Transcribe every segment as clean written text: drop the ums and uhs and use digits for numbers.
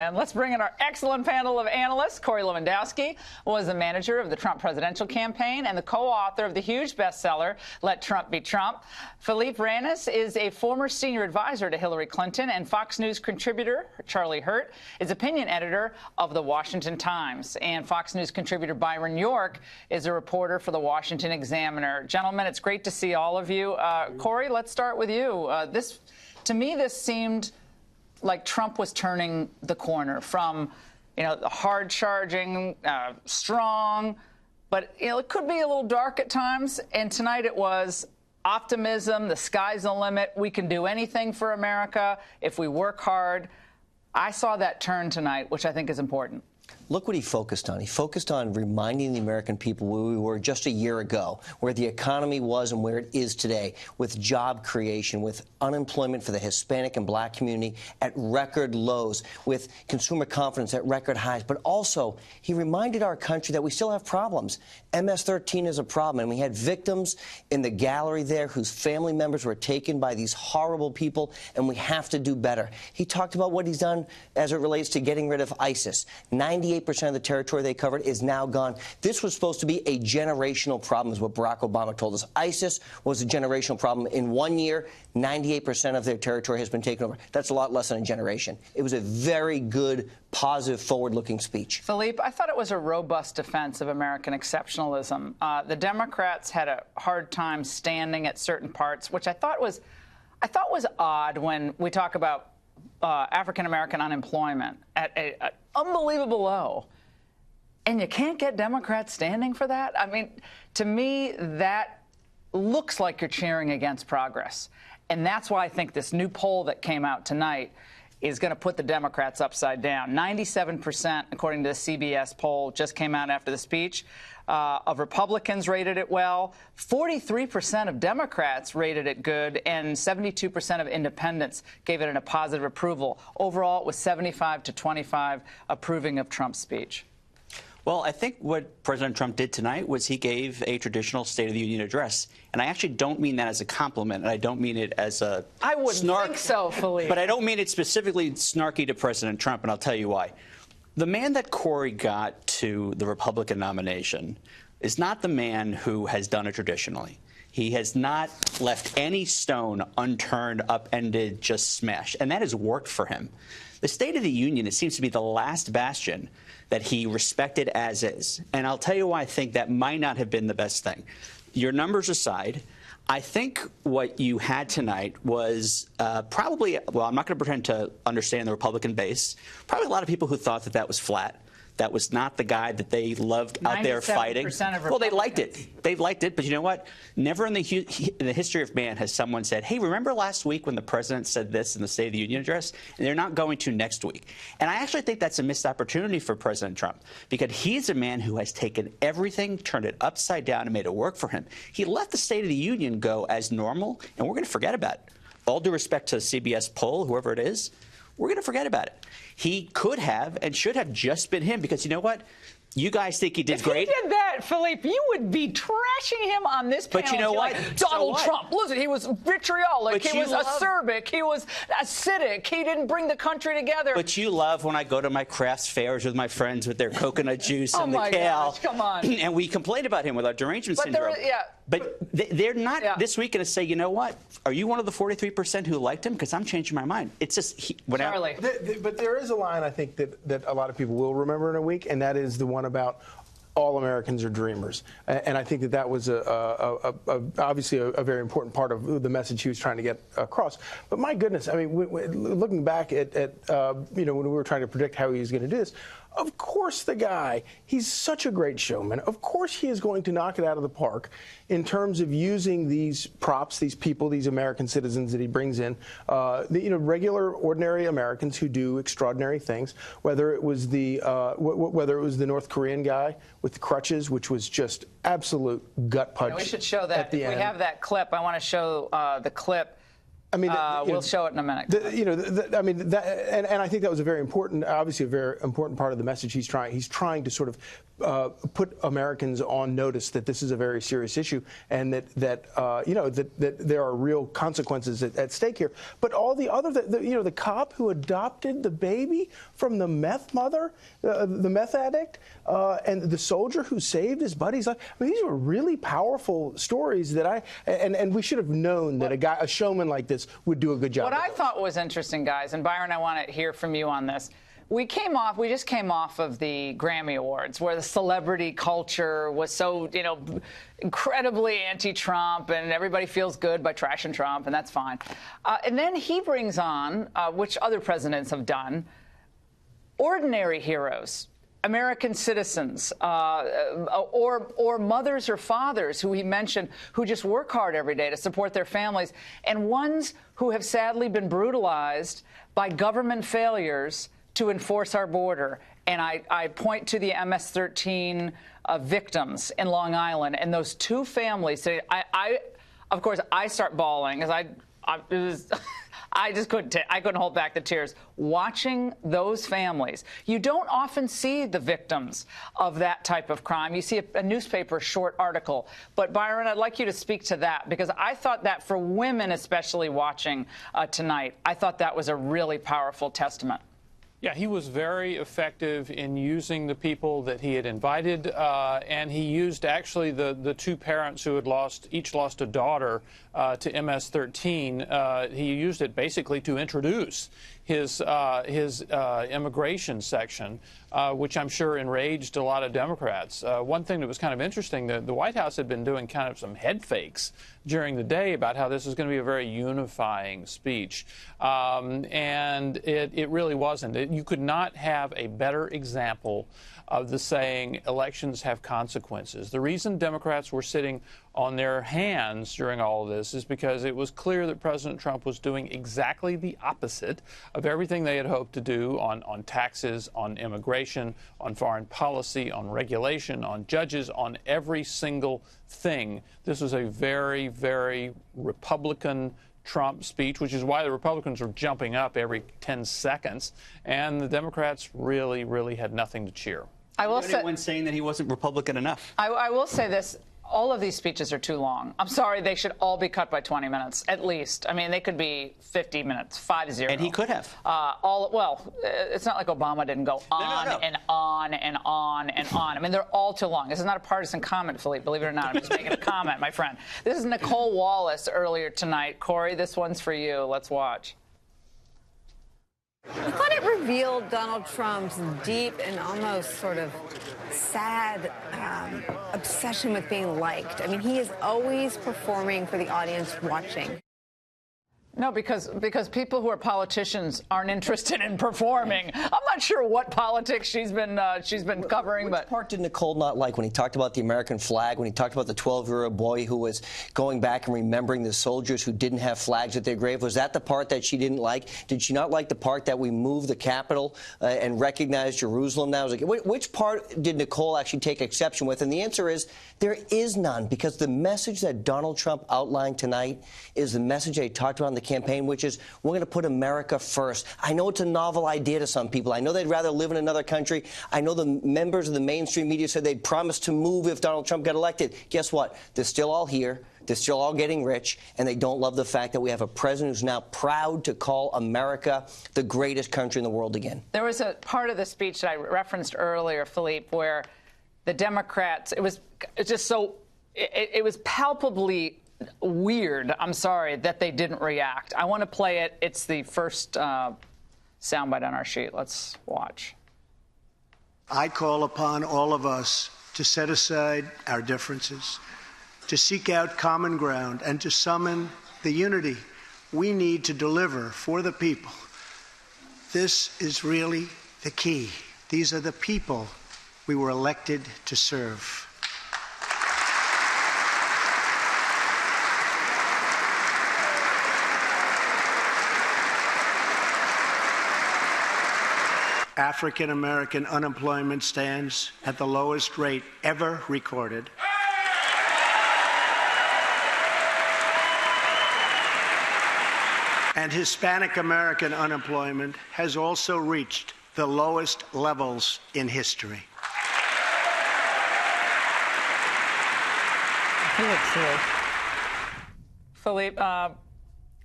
And let's bring in our excellent panel of analysts. Corey Lewandowski was the manager of the Trump presidential campaign and the co-author of the huge bestseller, Let Trump Be Trump. Philippe Reines is a former senior advisor to Hillary Clinton, and Fox News contributor Charlie Hurt is opinion editor of The Washington Times. And Fox News contributor Byron York is a reporter for The Washington Examiner. Gentlemen, it's great to see all of you. Corey, let's start with you. To me, this seemed like Trump was turning the corner from, the hard-charging, strong, but, it could be a little dark at times. And tonight it was optimism, the sky's the limit, we can do anything for America if we work hard. I saw that turn tonight, which I think is important. Look what he focused on. He focused on reminding the American people where we were just a year ago, where the economy was and where it is today, with job creation, with unemployment for the Hispanic and black community at record lows, with consumer confidence at record highs. But also, he reminded our country that we still have problems. MS-13 is a problem, and we had victims in the gallery there whose family members were taken by these horrible people, and we have to do better. He talked about what he's done as it relates to getting rid of ISIS. 98% of the territory they covered is now gone. This was supposed to be a generational problem, is what Barack Obama told us. ISIS was a generational problem. In 1 year, 98% of their territory has been taken over. That's a lot less than a generation. It was a very good, positive, forward-looking speech. Philippe, I thought it was a robust defense of American exceptionalism. The Democrats had a hard time standing at certain parts, which I thought was odd when we talk about African-American unemployment at an unbelievable low. And you can't get Democrats standing for that? I mean, to me, that looks like you're cheering against progress. And that's why I think this new poll that came out tonight is going to put the Democrats upside down. 97%, according to the CBS poll, just came out after the speech, of Republicans rated it well. 43% of Democrats rated it good, and 72% of independents gave it a positive approval. Overall, it was 75-25 approving of Trump's speech. Well, I think what President Trump did tonight was he gave a traditional State of the Union address. And I actually don't mean that as a compliment, and I don't mean it as a I wouldn't snark, think so, Philippe. But I don't mean it specifically snarky to President Trump, and I'll tell you why. The man that Corey got to the Republican nomination is not the man who has done it traditionally. He has not left any stone unturned, upended, just smashed. And that has worked for him. The State of the Union, it seems to be the last bastion that he respected as is. And I'll tell you why I think that might not have been the best thing. Your numbers aside, I think what you had tonight was probably, well, I'm not going to pretend to understand the Republican base, probably a lot of people who thought that that was flat. That was not the guy that they loved out there fighting. Well, they liked it. They liked it. But you know what? Never in the history of man has someone said, hey, remember last week when the president said this in the State of the Union address? And they're not going to next week. And I actually think that's a missed opportunity for President Trump, because he's a man who has taken everything, turned it upside down, and made it work for him. He let the State of the Union go as normal, and we're going to forget about it. All due respect to CBS Poll, whoever it is, we're going to forget about it. He could have and should have just been him, because you know what? You guys think he did great. If he did that, Philippe, you would be trashing him on this panel. But you know what? Like, Donald Trump, listen, he was vitriolic, he was acerbic, he was acidic, he didn't bring the country together. But you love when I go to my crafts fairs with my friends with their coconut juice and the kale. Gosh, come on. And we complain about him with our derangement syndrome. But they're not this week going to say, you know what? Are you one of the 43% who liked him? Because I'm changing my mind. It's just Charlie. But there is a line, I think, that a lot of people will remember in a week, and that is the one about all Americans are dreamers. And I think that was obviously a very important part of the message he was trying to get across. But my goodness, I mean, looking back at when we were trying to predict how he was going to do this, of course the guy, he's such a great showman. Of course he is going to knock it out of the park in terms of using these props, these people, these American citizens that he brings in, regular, ordinary Americans who do extraordinary things. Whether it was the North Korean guy with the crutches, which was just absolute gut punch. We should show that. At the end. We have that clip. I want to show the clip. I mean, we'll show it in a minute. I mean, and I think that was a very important, obviously a very important part of the message he's trying to sort of put Americans on notice that this is a very serious issue, and that there are real consequences at stake here. But all the other, the cop who adopted the baby from the meth mother, the meth addict, and the soldier who saved his buddy's life. I mean, these were really powerful stories that and we should have known that a showman like this would do a good job. What I thought was interesting, guys, and Byron, I want to hear from you on this. We just came off of the Grammy Awards, where the celebrity culture was so, incredibly anti-Trump, and everybody feels good by trashing Trump, and that's fine. And then he brings on, which other presidents have done, ordinary heroes, American citizens, or mothers or fathers who he mentioned, who just work hard every day to support their families, and ones who have sadly been brutalized by government failures to enforce our border. And I point to the MS-13 victims in Long Island and those two families. Of course, I start bawling because I just couldn't hold back the tears watching those families. You don't often see the victims of that type of crime. You see a newspaper short article. But Byron, I'd like you to speak to that, because I thought that for women, especially watching tonight, I thought that was a really powerful testament. Yeah, he was very effective in using the people that he had invited, and he used actually the two parents who had each lost a daughter to MS-13. He used it basically to introduce his immigration section, which I'm sure enraged a lot of Democrats. One thing that was kind of interesting, the White House had been doing kind of some head fakes during the day about how this was going to be a very unifying speech, and it really wasn't. You could not have a better example of the saying, elections have consequences. The reason Democrats were sitting on their hands during all of this is because it was clear that President Trump was doing exactly the opposite of everything they had hoped to do on taxes, on immigration, on foreign policy, on regulation, on judges, on every single thing. This was a very, very Republican Trump speech, which is why the Republicans were jumping up every 10 seconds, and the Democrats really, really had nothing to cheer. I will say, anyone saying that he wasn't Republican enough. I will say this. All of these speeches are too long. I'm sorry, they should all be cut by 20 minutes, at least. I mean, they could be 50 minutes, 5-0. And he could have. Well, it's not like Obama didn't go on and on and on and on. I mean, they're all too long. This is not a partisan comment, Philippe, believe it or not. I'm just making a comment, my friend. This is Nicole Wallace earlier tonight. Corey, this one's for you. Let's watch. I thought it revealed Donald Trump's deep and almost sort of sad obsession with being liked. I mean, he is always performing for the audience watching. No, because people who are politicians aren't interested in performing. I'm not sure what politics she's been covering. Which part did Nicole not like when he talked about the American flag, when he talked about the 12-year-old boy who was going back and remembering the soldiers who didn't have flags at their grave? Was that the part that she didn't like? Did she not like the part that we moved the capital and recognized Jerusalem now? Which part did Nicole actually take exception with? And the answer is there is none, because the message that Donald Trump outlined tonight is the message that he talked about in the campaign, which is we're going to put America first. I know it's a novel idea to some people. I know they'd rather live in another country. I know the members of the mainstream media said they'd promise to move if Donald Trump got elected. Guess what? They're still all here. They're still all getting rich, and they don't love the fact that we have a president who's now proud to call America the greatest country in the world again. There was a part of the speech that I referenced earlier, Philippe, where the Democrats, it was palpably weird, I'm sorry, that they didn't react. I want to play it. It's the first soundbite on our sheet. Let's watch. I call upon all of us to set aside our differences, to seek out common ground, and to summon the unity we need to deliver for the people. This is really the key. These are the people we were elected to serve. African American unemployment stands at the lowest rate ever recorded. And Hispanic American unemployment has also reached the lowest levels in history. Philippe,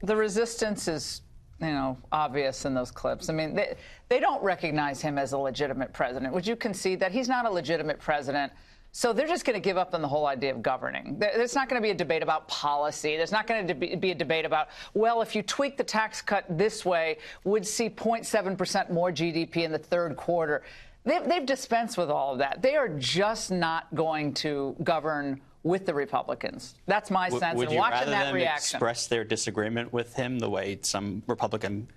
the resistance is, obvious in those clips. I mean, they don't recognize him as a legitimate president. Would you concede that he's not a legitimate president? So they're just going to give up on the whole idea of governing. There's not going to be a debate about policy. There's not going to be a debate about, well, if you tweak the tax cut this way, we'd see 0.7% more GDP in the third quarter. They've dispensed with all of that. They are just not going to govern with the Republicans. That's my sense. Would and you watching rather that them reaction, express their disagreement with him the way some Republican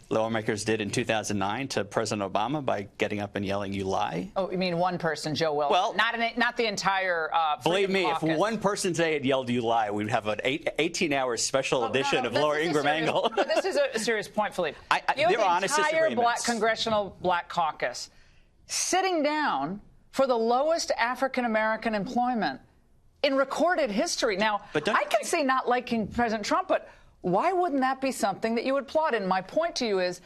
lawmakers did in 2009 to President Obama by getting up and yelling, "You lie"? Oh, you mean one person, Joe Wilson? Well, not the entire. Believe me, Caucus. if one person today had yelled, "You lie," we'd have an 18-hour special edition of Laura Ingraham Angle. No, this is a serious point, Philippe. There are honest disagreements. The entire Congressional Black Caucus sitting down for the lowest African-American employment in recorded history. Now, I can see not liking President Trump, but why wouldn't that be something that you would applaud? And my point to you is,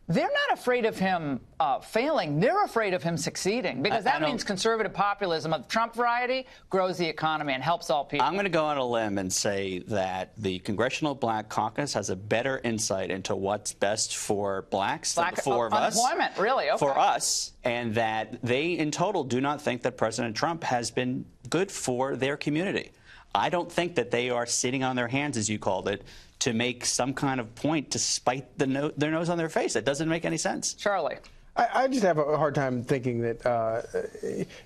they're not afraid of him failing. They're afraid of him succeeding, because that means conservative populism of the Trump variety grows the economy and helps all people. I'm going to go on a limb and say that the Congressional Black Caucus has a better insight into what's best for blacks than the four of us. Unemployment, really? Okay. For us, and that they, in total, do not think that President Trump has been good for their community. I don't think that they are sitting on their hands, as you called it, to make some kind of point to spite their nose on their face. That doesn't make any sense. Charlie. I just have a hard time thinking that,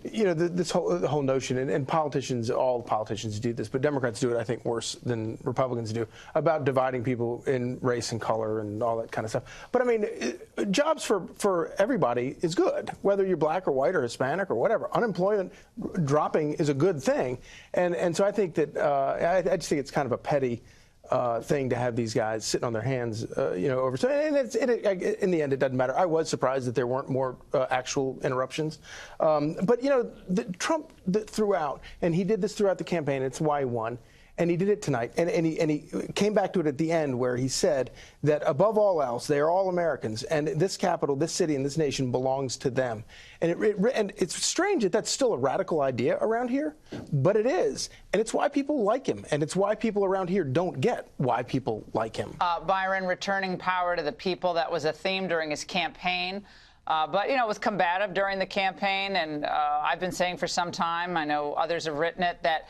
this whole notion, and politicians, all politicians do this, but Democrats do it, I think, worse than Republicans do, about dividing people in race and color and all that kind of stuff. But, I mean, jobs for everybody is good, whether you're black or white or Hispanic or whatever. Unemployment dropping is a good thing. And so I think that, I just think it's kind of a petty thing to have these guys sitting on their hands, over. So, and in the end, it doesn't matter. I was surprised that there weren't more actual interruptions. But, Trump threw out, and he did this throughout the campaign. It's why he won. And he did it tonight. And he came back to it at the end, where he said that above all else, they are all Americans. And this capital, this city, and this nation belongs to them. And it's strange that that's still a radical idea around here, but it is. And it's why people like him. And it's why people around here don't get why people like him. Byron, returning power to the people, that was a theme during his campaign. But, it was combative during the campaign, and I've been saying for some time, I know others have written it, that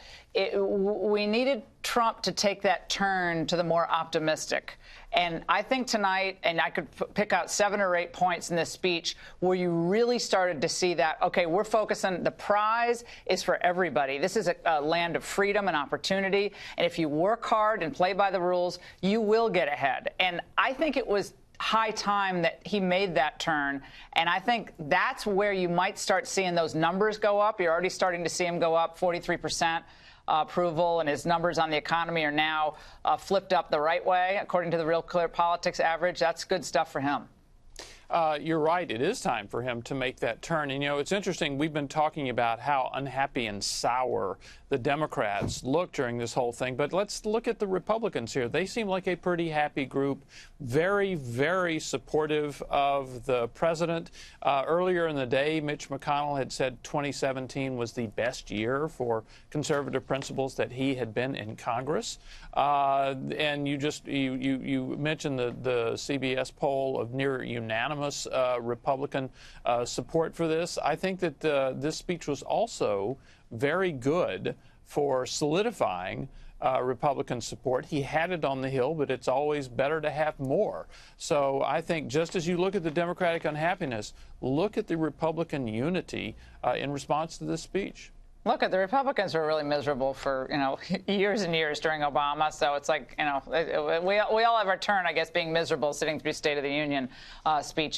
we needed Trump to take that turn to the more optimistic. And I think tonight, and I could pick out 7 or 8 points in this speech where you really started to see that, okay, we're focusing, the prize is for everybody. This is a land of freedom and opportunity. And if you work hard and play by the rules, you will get ahead. And I think it was high time that he made that turn. And I think that's where you might start seeing those numbers go up. You're already starting to see them go up, 43% approval, and his numbers on the economy are now flipped up the right way, according to the Real Clear Politics average. That's good stuff for him. You're right. It is time for him to make that turn. And, it's interesting. We've been talking about how unhappy and sour the Democrats look during this whole thing. But let's look at the Republicans here. They seem like a pretty happy group, very, very supportive of the president. Earlier in the day, Mitch McConnell had said 2017 was the best year for conservative principles that he had been in Congress. And you mentioned the CBS poll of near unanimous Republican support for this. I think that this speech was also very good for solidifying Republican support. He had it on the Hill, but it's always better to have more. So I think just as you look at the Democratic unhappiness, look at the Republican unity in response to this speech. Look, the Republicans were really miserable for, years and years during Obama. So it's like, we all have our turn, I guess, being miserable sitting through State of the Union speeches.